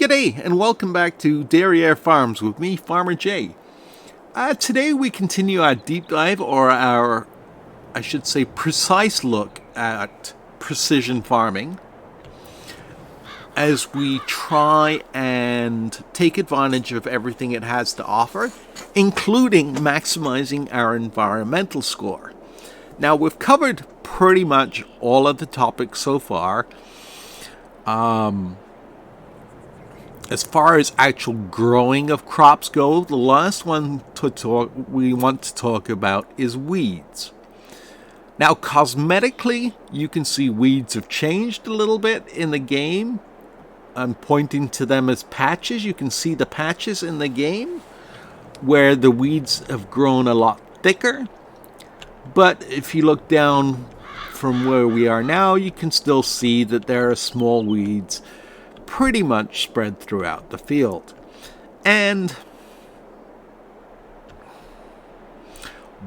G'day and welcome back to Derriere Farms with me, Farmer Jay. Today we continue our deep dive, or our, I should say, precise look at precision farming, as we try and take advantage of everything it has to offer, including maximizing our environmental score. Now, we've covered pretty much all of the topics so far. As far as actual growing of crops go, the last one we want to talk about is weeds. Now, cosmetically, you can see weeds have changed a little bit in the game. I'm pointing to them as patches. You can see the patches in the game where the weeds have grown a lot thicker. But if you look down from where we are now, you can still see that there are small weeds pretty much spread throughout the field. And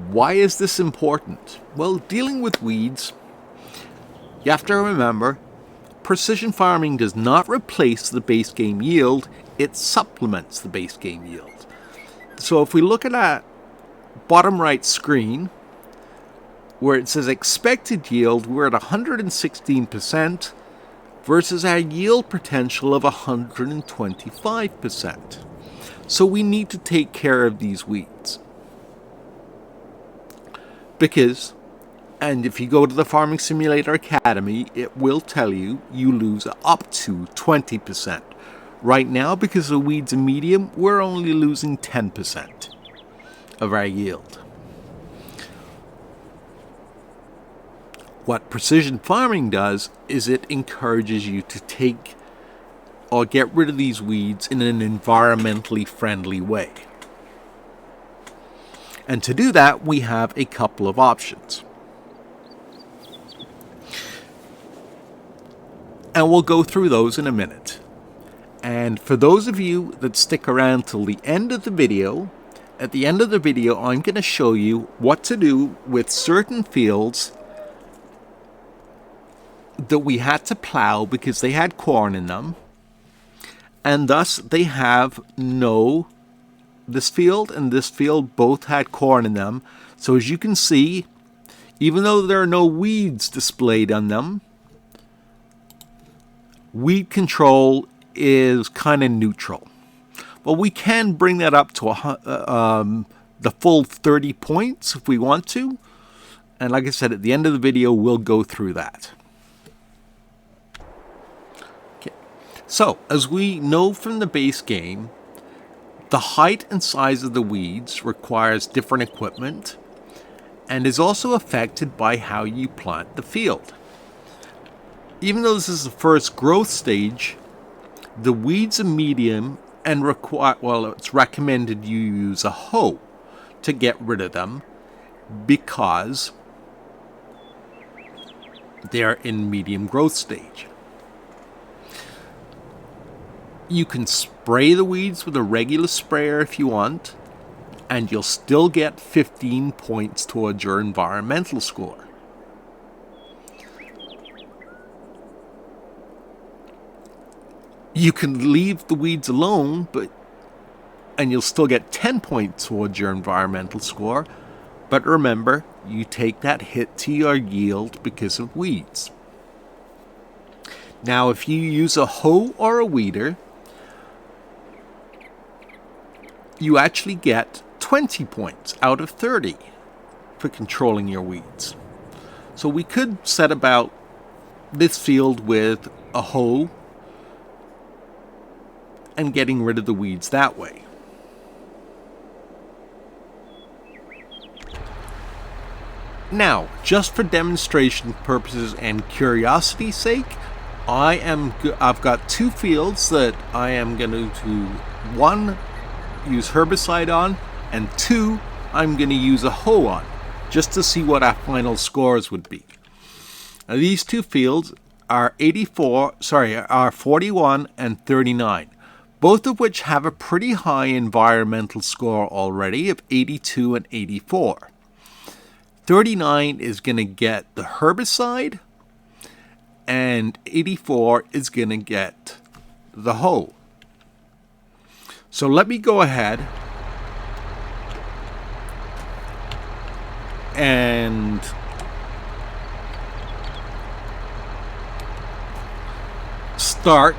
why is this important? Well, dealing with weeds, you have to remember, precision farming does not replace the base game yield, it supplements the base game yield. So if we look at that bottom right screen, where it says expected yield, we're at 116%, versus our yield potential of 125%. So we need to take care of these weeds. Because, and if you go to the Farming Simulator Academy, it will tell you you lose up to 20%. Right now, because the weeds are medium, we're only losing 10% of our yield. What precision farming does is it encourages you to take or get rid of these weeds in an environmentally friendly way. And to do that, we have a couple of options. And we'll go through those in a minute. And for those of you that stick around till the end of the video, at the end of the video, I'm going to show you what to do with certain fields that we had to plow because they had corn in them, and thus they have this field and this field both had corn in them. So as you can see, even though there are no weeds displayed on them, weed control is kind of neutral. Well, we can bring that up to the full 30 points if we want to, and like I said, at the end of the video we'll go through that. So, as we know from the base game, the height and size of the weeds requires different equipment and is also affected by how you plant the field. Even though this is the first growth stage, the weeds are medium and it's recommended you use a hoe to get rid of them because they're in medium growth stage. You can spray the weeds with a regular sprayer if you want, and you'll still get 15 points towards your environmental score. You can leave the weeds alone, and you'll still get 10 points towards your environmental score, but remember, you take that hit to your yield because of weeds. Now, if you use a hoe or a weeder, you actually get 20 points out of 30 for controlling your weeds. So we could set about this field with a hoe and getting rid of the weeds that way. Now, just for demonstration purposes and curiosity's sake, I've got two fields that I am going to one, use herbicide on, and two, I'm going to use a hoe on, just to see what our final scores would be. Now, these two fields are 41 and 39, both of which have a pretty high environmental score already of 82 and 84. 39 is going to get the herbicide, and 84 is going to get the hoe. So let me go ahead and start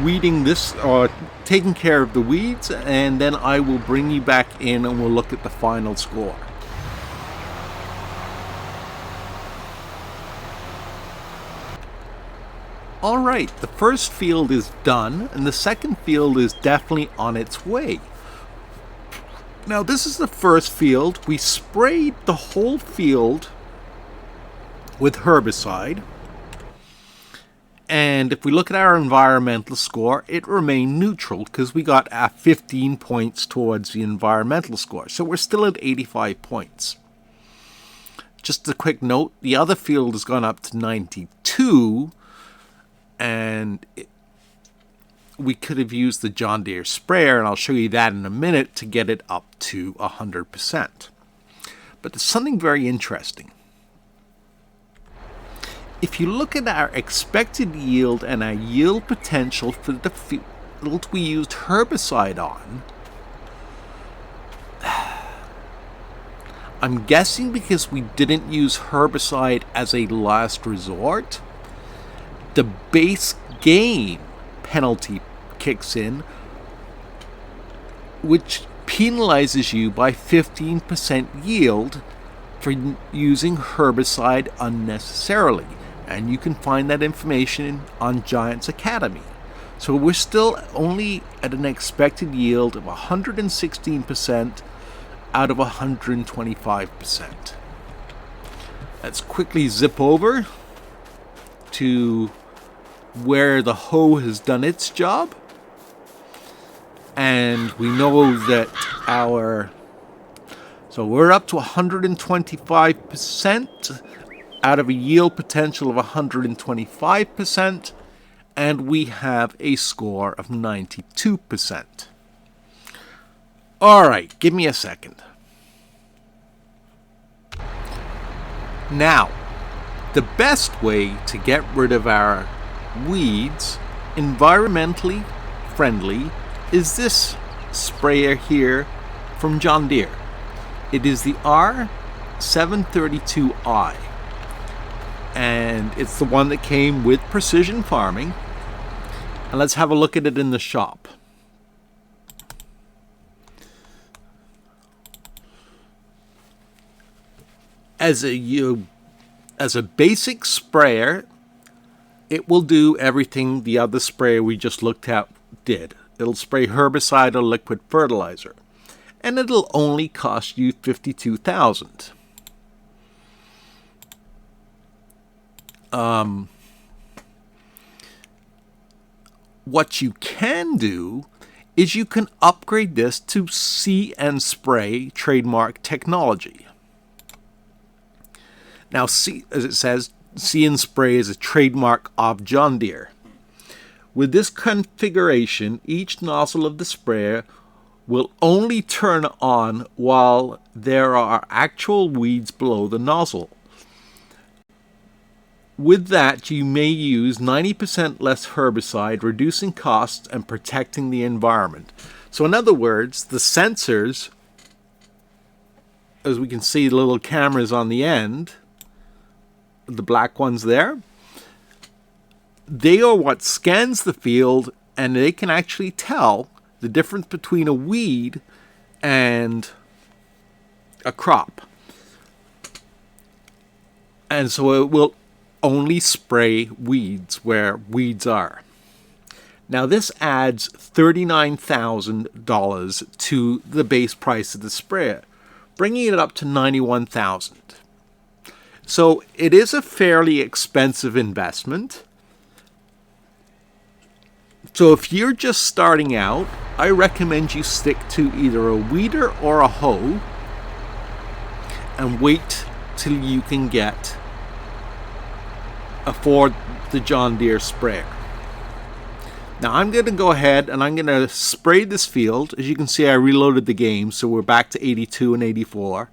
weeding this, or taking care of the weeds, and then I will bring you back in and we'll look at the final score. Alright, the first field is done, and the second field is definitely on its way. Now this is the first field. We sprayed the whole field with herbicide. And if we look at our environmental score, it remained neutral because we got 15 points towards the environmental score. So we're still at 85 points. Just a quick note, the other field has gone up to 92. And we could have used the John Deere sprayer, and I'll show you that in a minute, to get it up to 100%. But there's something very interesting. If you look at our expected yield and our yield potential for the field we used herbicide on, I'm guessing because we didn't use herbicide as a last resort, the base game penalty kicks in, which penalizes you by 15% yield for using herbicide unnecessarily. And you can find that information on Giants Academy. So we're still only at an expected yield of 116% out of 125%. Let's quickly zip over to where the hoe has done its job. And we know that so we're up to 125% out of a yield potential of 125%, and we have a score of 92%. All right, give me a second. Now, the best way to get rid of our weeds, environmentally friendly, is this sprayer here from John Deere. It is the R732i, and it's the one that came with Precision Farming. And let's have a look at it in the shop. As a basic sprayer, it will do everything the other sprayer we just looked at did. It'll spray herbicide or liquid fertilizer, and it'll only cost you $52,000. What you can do is you can upgrade this to See and Spray trademark technology. Now, See, as it says, See and Spray is a trademark of John Deere. With this configuration, each nozzle of the sprayer will only turn on while there are actual weeds below the nozzle. With that, you may use 90% less herbicide, reducing costs and protecting the environment. So in other words, the sensors, as we can see the little cameras on the end, the black ones there, they are what scans the field, and they can actually tell the difference between a weed and a crop. And so it will only spray weeds where weeds are. Now this adds $39,000 to the base price of the sprayer, bringing it up to $91,000. So it is a fairly expensive investment. So if you're just starting out, I recommend you stick to either a weeder or a hoe and wait till you can afford the John Deere sprayer. Now I'm going to go ahead and I'm going to spray this field. As you can see, I reloaded the game, so we're back to 82 and 84.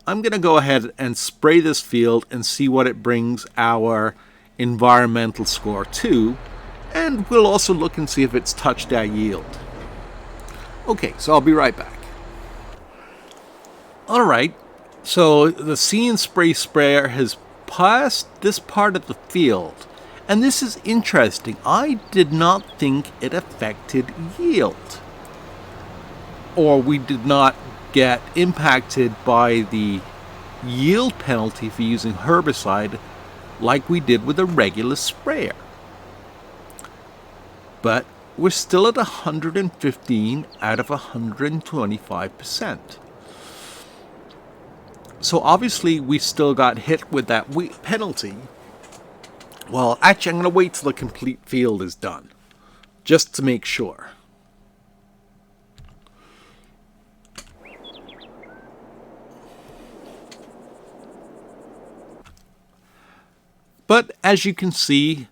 I'm going to go ahead and spray this field and see what it brings our environmental score to. And we'll also look and see if it's touched our yield. Okay, so I'll be right back. Alright, so the See & Spray sprayer has passed this part of the field. And this is interesting. I did not think it affected yield. Or we did not get impacted by the yield penalty for using herbicide like we did with a regular sprayer. But we're still at 115 out of 125%. So obviously we still got hit with that penalty. Well, actually I'm going to wait till the complete field is done, just to make sure. But as you can see,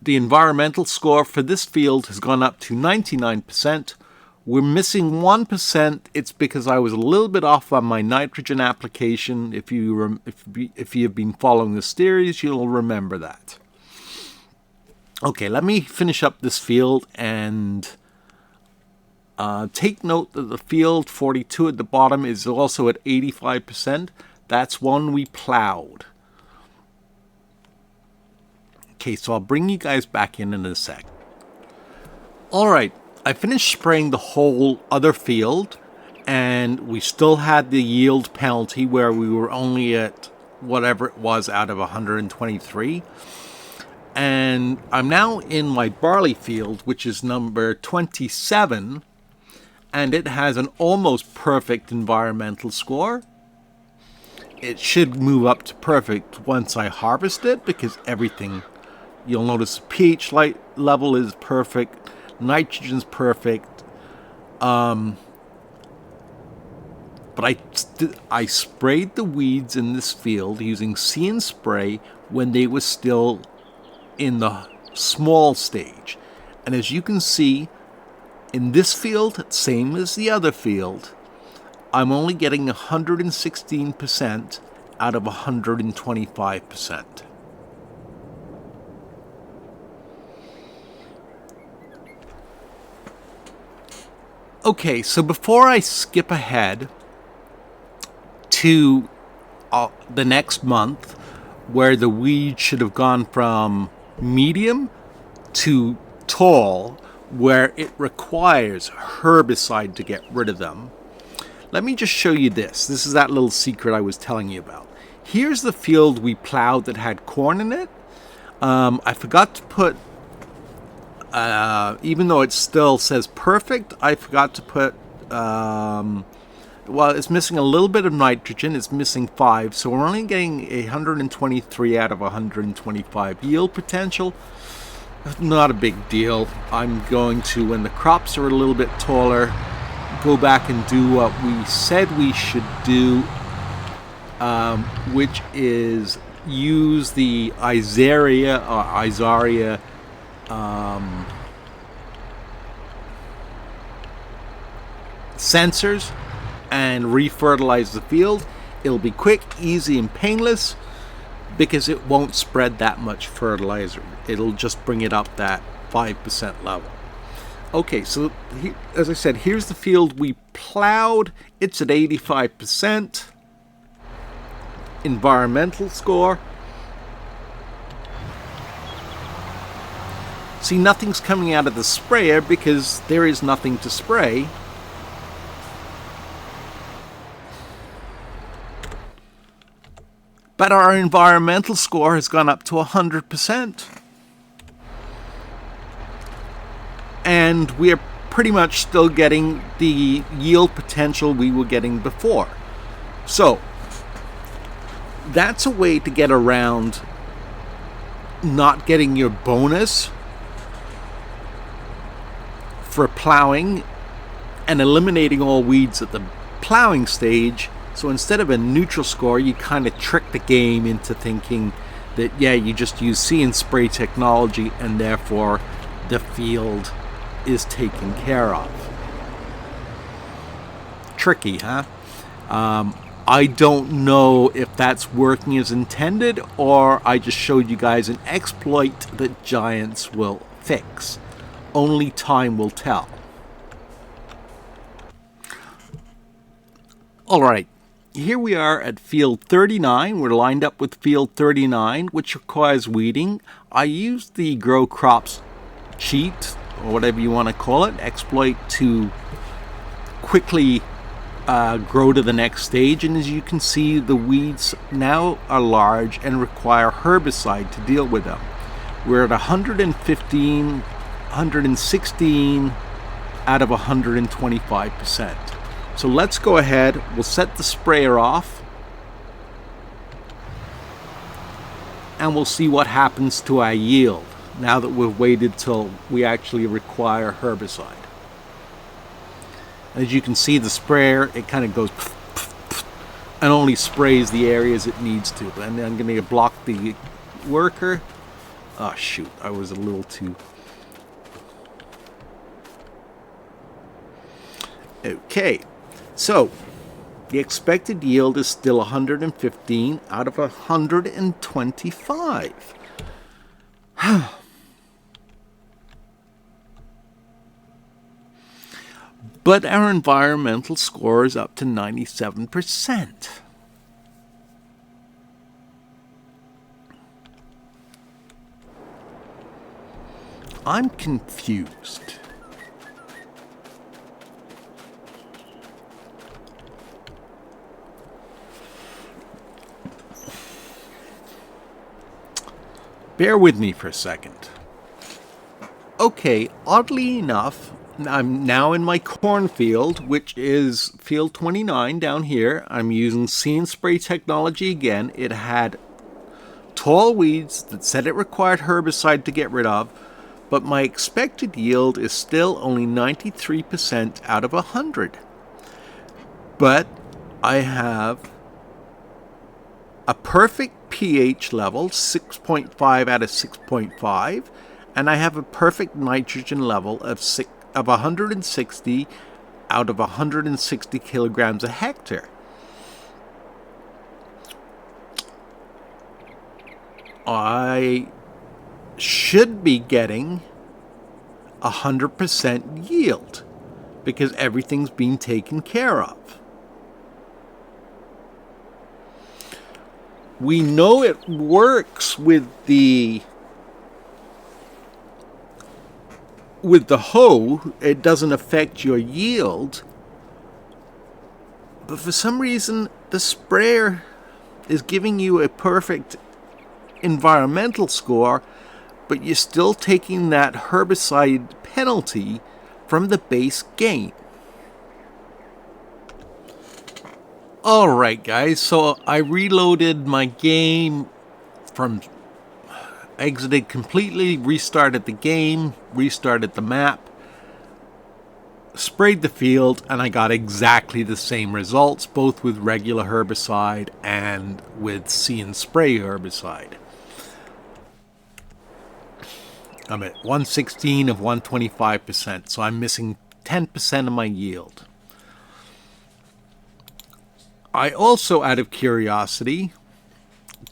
the environmental score for this field has gone up to 99%. We're missing 1%. It's because I was a little bit off on my nitrogen application. If you've been following the series, you'll remember that. Okay, let me finish up this field and take note that the field 42 at the bottom is also at 85%. That's one we plowed. Okay, so I'll bring you guys back in a sec. Alright, I finished spraying the whole other field, and we still had the yield penalty where we were only at whatever it was out of 123. And I'm now in my barley field, which is number 27, and it has an almost perfect environmental score. It should move up to perfect once I harvest it, because everything, you'll notice the pH level is perfect, nitrogen's perfect. But I sprayed the weeds in this field using See & Spray when they were still in the small stage. And as you can see, in this field, same as the other field, I'm only getting 116% out of 125%. Okay, so before I skip ahead to the next month, where the weeds should have gone from medium to tall, where it requires herbicide to get rid of them, let me just show you this. This is that little secret I was telling you about. Here's the field we plowed that had corn in it. I forgot to put, even though it still says perfect, I forgot to put, well, it's missing a little bit of nitrogen. It's missing 5, so we're only getting 123 out of 125 yield potential. Not a big deal. I'm going to, when the crops are a little bit taller, go back and do what we said we should do, which is use the Izaria sensors and refertilize the field. It'll be quick, easy, and painless because it won't spread that much fertilizer. It'll just bring it up that 5% level. Okay, so as I said, here's the field we plowed. It's at 85% environmental score. See, nothing's coming out of the sprayer because there is nothing to spray. But our environmental score has gone up to 100%. And we're pretty much still getting the yield potential we were getting before. So, that's a way to get around not getting your bonus for plowing and eliminating all weeds at the plowing stage. So instead of a neutral score, you kind of trick the game into thinking that, yeah, you just use See & Spray technology and therefore the field is taken care of. Tricky, huh? I don't know if that's working as intended, or I just showed you guys an exploit that giants will fix. Only time will tell. All right, here we are at field 39. We're lined up with field 39, which requires weeding. I used the Grow Crops cheat, or whatever you want to call it, exploit, to quickly grow to the next stage. And as you can see, the weeds now are large and require herbicide to deal with them. We're at 115, 116 out of 125%. So let's go ahead, we'll set the sprayer off, and we'll see what happens to our yield now that we've waited till we actually require herbicide. As you can see, the sprayer, it kind of goes and only sprays the areas it needs to. And I'm going to block the worker. Oh shoot, I was a little too... Okay. So, the expected yield is still 115 out of 125. But our environmental score is up to 97%. I'm confused. Bear with me for a second. Okay, oddly enough, I'm now in my cornfield, which is field 29 down here. I'm using See & Spray technology again. It had tall weeds that said it required herbicide to get rid of, but my expected yield is still only 93% out of 100. But I have a perfect pH level, 6.5 out of 6.5, and I have a perfect nitrogen level of 160 out of 160 kilograms a hectare. I should be getting 100% yield because everything's being taken care of. We know it works with the hoe. It doesn't affect your yield. But for some reason, the sprayer is giving you a perfect environmental score, but you're still taking that herbicide penalty from the base game. Alright guys, so I reloaded my game from exited completely, restarted the game, restarted the map, sprayed the field, and I got exactly the same results, both with regular herbicide and with See & Spray herbicide. I'm at 116 of 125%, so I'm missing 10% of my yield. I also, out of curiosity,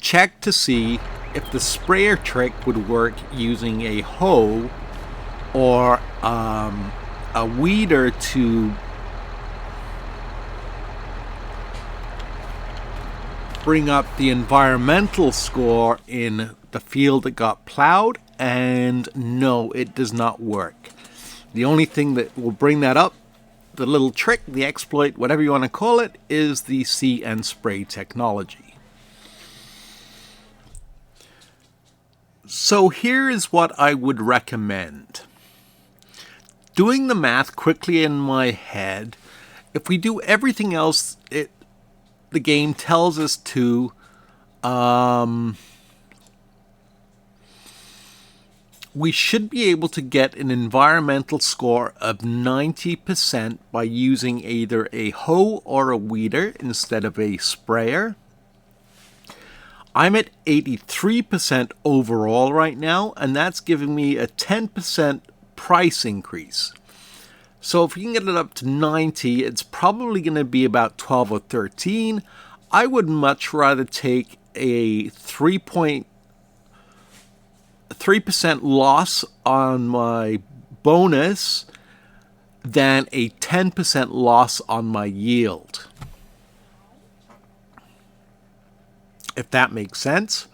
checked to see if the sprayer trick would work using a hoe or a weeder to bring up the environmental score in the field that got plowed, and no, it does not work. The only thing that will bring that up, the little trick, the exploit, whatever you want to call it, is the See & Spray technology. So here is what I would recommend. Doing the math quickly in my head, if we do everything else the game tells us to, we should be able to get an environmental score of 90% by using either a hoe or a weeder instead of a sprayer. I'm at 83% overall right now, and that's giving me a 10% price increase. So if we can get it up to 90, it's probably going to be about 12 or 13. I would much rather take a 3% loss on my bonus than a 10% loss on my yield. If that makes sense.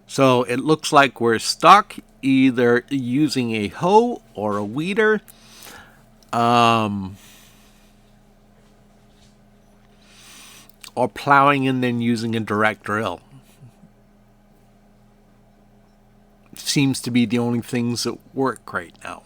So it looks like we're stuck either using a hoe or a weeder. Or plowing and then using a direct drill. Seems to be the only things that work right now.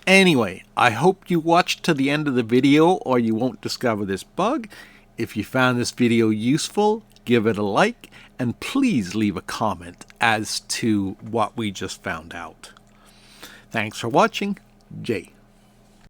Anyway, I hope you watched to the end of the video or you won't discover this bug. If you found this video useful, give it a like and please leave a comment as to what we just found out. Thanks for watching. Jay.